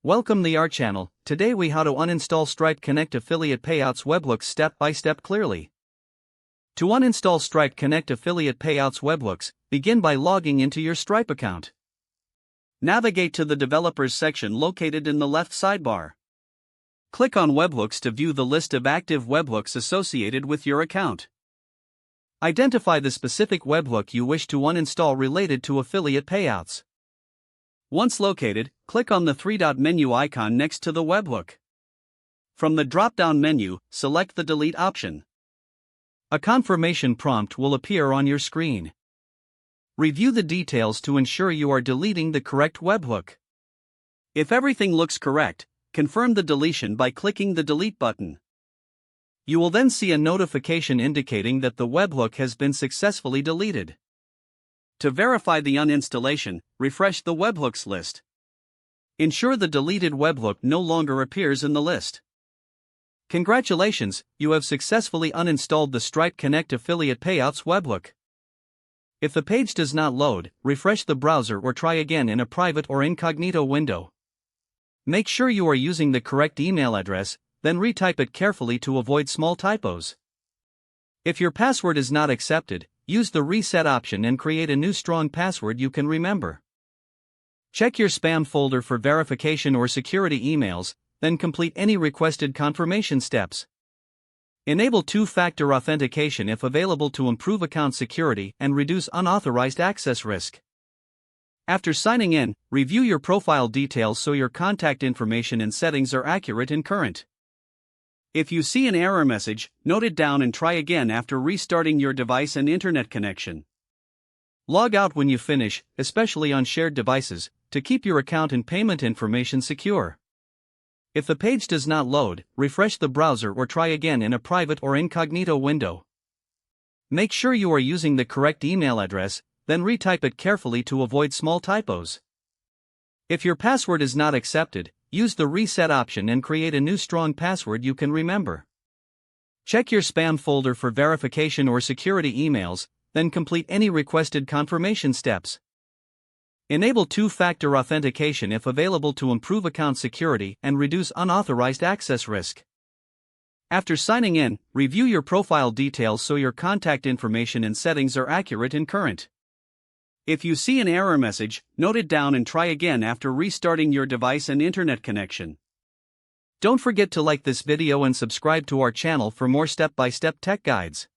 Welcome to our channel. Today we how to uninstall Stripe Connect Affiliate Payouts Webhooks step by step clearly. To uninstall Stripe Connect Affiliate Payouts Webhooks, begin by logging into your Stripe account. Navigate to the Developers section located in the left sidebar. Click on Webhooks to view the list of active webhooks associated with your account. Identify the specific webhook you wish to uninstall related to affiliate payouts. Once located, click on the three-dot menu icon next to the webhook. From the drop-down menu, select the Delete option. A confirmation prompt will appear on your screen. Review the details to ensure you are deleting the correct webhook. If everything looks correct, confirm the deletion by clicking the Delete button. You will then see a notification indicating that the webhook has been successfully deleted. To verify the uninstallation, refresh the webhooks list. Ensure the deleted webhook no longer appears in the list. Congratulations, you have successfully uninstalled the Stripe Connect Affiliate Payouts webhook. If the page does not load, refresh the browser or try again in a private or incognito window. Make sure you are using the correct email address, then retype it carefully to avoid small typos. If your password is not accepted, use the reset option and create a new strong password you can remember. Check your spam folder for verification or security emails, then complete any requested confirmation steps. Enable two-factor authentication if available to improve account security and reduce unauthorized access risk. After signing in, review your profile details so your contact information and settings are accurate and current. If you see an error message, note it down and try again after restarting your device and internet connection. Log out when you finish, especially on shared devices, to keep your account and payment information secure. If the page does not load, refresh the browser or try again in a private or incognito window. Make sure you are using the correct email address, then retype it carefully to avoid small typos. If your password is not accepted, use the reset option and create a new strong password you can remember. Check your spam folder for verification or security emails, then complete any requested confirmation steps. Enable two-factor authentication if available to improve account security and reduce unauthorized access risk. After signing in, review your profile details so your contact information and settings are accurate and current. If you see an error message, note it down and try again after restarting your device and internet connection. Don't forget to like this video and subscribe to our channel for more step-by-step tech guides.